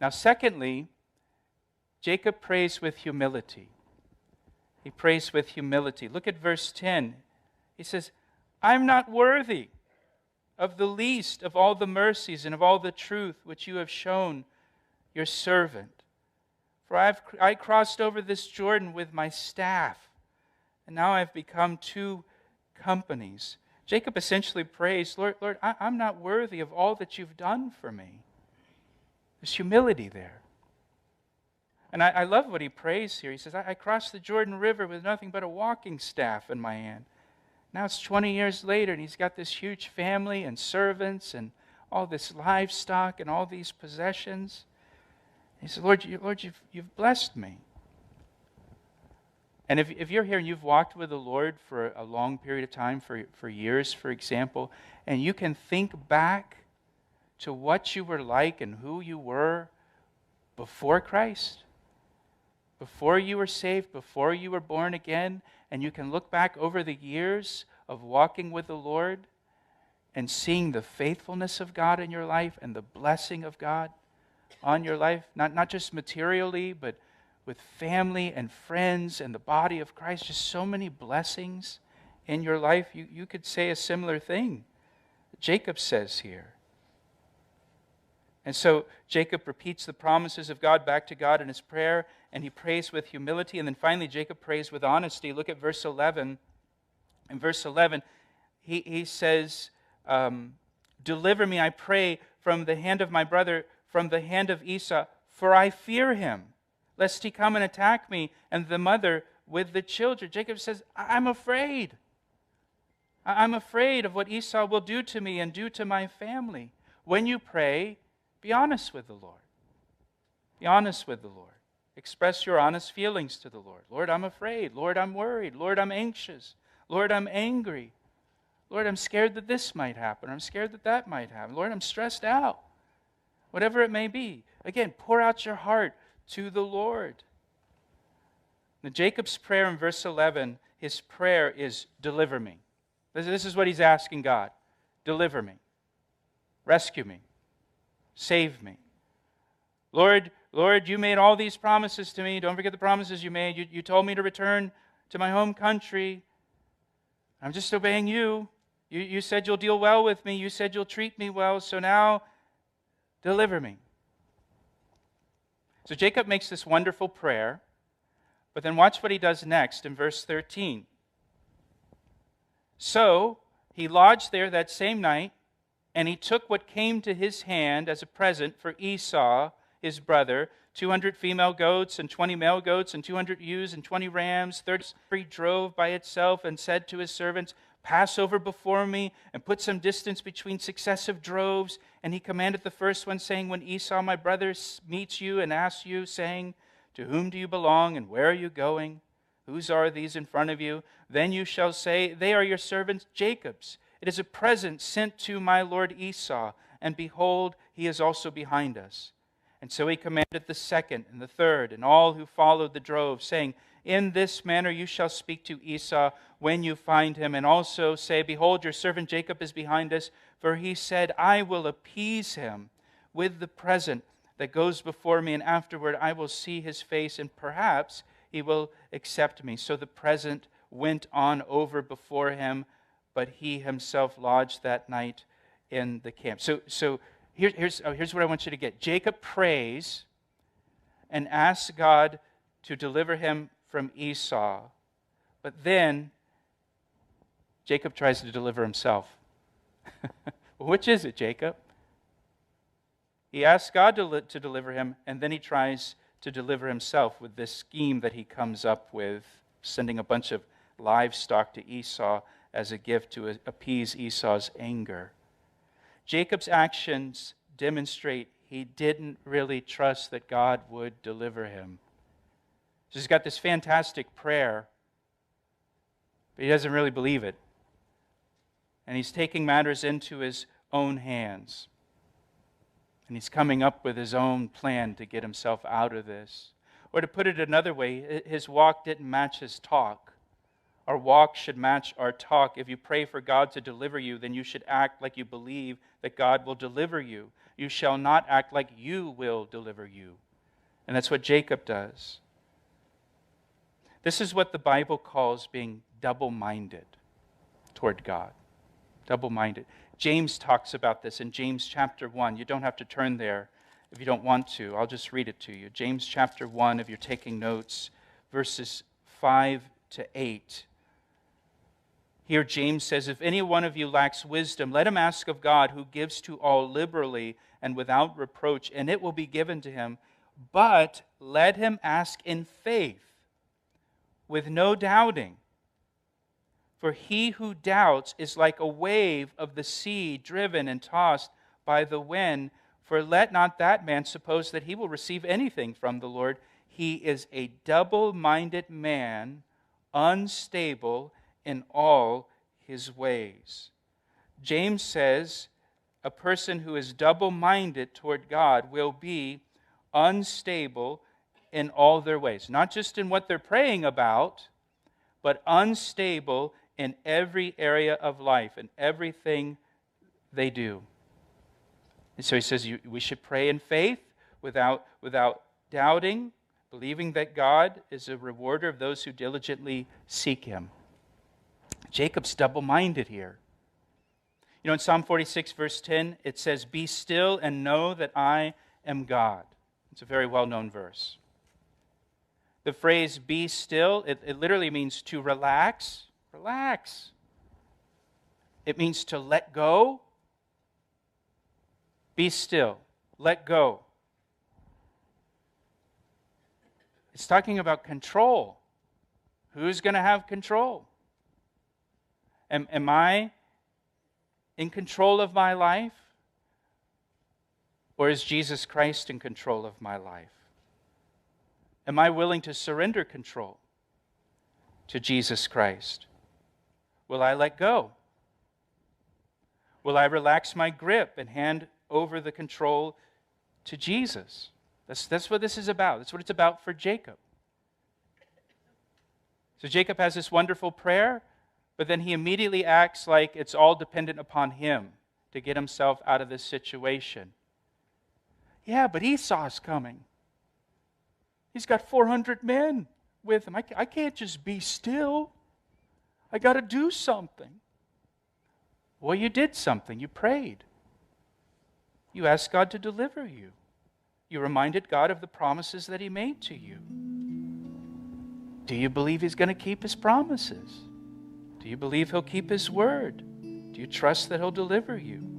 Now, secondly, Jacob prays with humility. He prays with humility. Look at verse 10. He says, I'm not worthy of the least of all the mercies and of all the truth which you have shown your servant. For I crossed over this Jordan with my staff, and now I've become two companies. Jacob essentially prays, Lord, I'm not worthy of all that you've done for me. There's humility there. And I love what he prays here. He says, I crossed the Jordan River with nothing but a walking staff in my hand. Now it's 20 years later, and he's got this huge family and servants and all this livestock and all these possessions. He says, Lord, you've blessed me. And if you're here and you've walked with the Lord for a long period of time, for years, for example, and you can think back to what you were like and who you were before Christ, before you were saved, before you were born again, and you can look back over the years of walking with the Lord and seeing the faithfulness of God in your life and the blessing of God on your life, not just materially, but with family and friends and the body of Christ, just so many blessings in your life. You could say a similar thing Jacob says here. And so Jacob repeats the promises of God back to God in his prayer, and he prays with humility. And then finally, Jacob prays with honesty. Look at verse 11. In verse 11, he says, deliver me, I pray, from the hand of my brother, from the hand of Esau, for I fear him, lest he come and attack me and the mother with the children. Jacob says, I'm afraid. I'm afraid of what Esau will do to me and do to my family. When you pray, be honest with the Lord. Be honest with the Lord. Express your honest feelings to the Lord. Lord, I'm afraid. Lord, I'm worried. Lord, I'm anxious. Lord, I'm angry. Lord, I'm scared that this might happen. I'm scared that that might happen. Lord, I'm stressed out. Whatever it may be. Again, pour out your heart to the Lord. Now, Jacob's prayer in verse 11, his prayer is, deliver me. This is what he's asking God. Deliver me. Rescue me. Save me. Lord, you made all these promises to me. Don't forget the promises you made. You told me to return to my home country. I'm just obeying you. You said you'll deal well with me. You said you'll treat me well. So now, deliver me. So Jacob makes this wonderful prayer. But then watch what he does next in verse 13. So he lodged there that same night, and he took what came to his hand as a present for Esau, his brother, 200 female goats and 20 male goats and 200 ewes and 20 rams, 30 drove by itself, and said to his servants, pass over before me and put some distance between successive droves. And he commanded the first one, saying, when Esau my brother meets you and asks you, saying, to whom do you belong and where are you going? Whose are these in front of you? Then you shall say, they are your servants Jacob's. It is a present sent to my lord Esau, and behold, he is also behind us. And so he commanded the second and the third, and all who followed the drove, saying, in this manner you shall speak to Esau when you find him, and also say, behold, your servant Jacob is behind us, for he said, I will appease him with the present that goes before me, and afterward I will see his face, and perhaps he will accept me. So the present went on over before him, but he himself lodged that night in the camp. So here's what I want you to get. Jacob prays and asks God to deliver him from Esau. But then Jacob tries to deliver himself. Which is it, Jacob? He asks God to deliver him, and then he tries to deliver himself with this scheme that he comes up with, sending a bunch of livestock to Esau as a gift to appease Esau's anger. Jacob's actions demonstrate he didn't really trust that God would deliver him. So he's got this fantastic prayer, but he doesn't really believe it. And he's taking matters into his own hands. And he's coming up with his own plan to get himself out of this. Or to put it another way, his walk didn't match his talk Our walk should match our talk. If you pray for God to deliver you, then you should act like you believe that God will deliver you. You shall not act like you will deliver you. And that's what Jacob does. This is what the Bible calls being double-minded toward God. Double-minded. James talks about this in James chapter 1. You don't have to turn there if you don't want to. I'll just read it to you. James chapter 1, if you're taking notes, verses 5 to 8. Here James says, if any one of you lacks wisdom, let him ask of God, who gives to all liberally and without reproach, and it will be given to him. But let him ask in faith, with no doubting. For he who doubts is like a wave of the sea, driven and tossed by the wind. For let not that man suppose that he will receive anything from the Lord. He is a double-minded man, unstable in all his ways. James says a person who is double-minded toward God will be unstable in all their ways. Not just in what they're praying about, but unstable in every area of life and everything they do. And so he says we should pray in faith without doubting, believing that God is a rewarder of those who diligently seek him. Jacob's double-minded here. You know, in Psalm 46, verse 10, it says, be still and know that I am God. It's a very well-known verse. The phrase be still, it literally means to relax. Relax. It means to let go. Be still. Let go. It's talking about control. Who's going to have control? Am I in control of my life? Or is Jesus Christ in control of my life? Am I willing to surrender control to Jesus Christ? Will I let go? Will I relax my grip and hand over the control to Jesus? That's what this is about. That's what it's about for Jacob. So Jacob has this wonderful prayer, but then he immediately acts like it's all dependent upon him to get himself out of this situation. Yeah, but Esau's coming. He's got 400 men with him. I can't just be still. I got to do something. Well, you did something. You prayed. You asked God to deliver you. You reminded God of the promises that he made to you. Do you believe he's going to keep his promises? Do you believe he'll keep his word? Do you trust that he'll deliver you?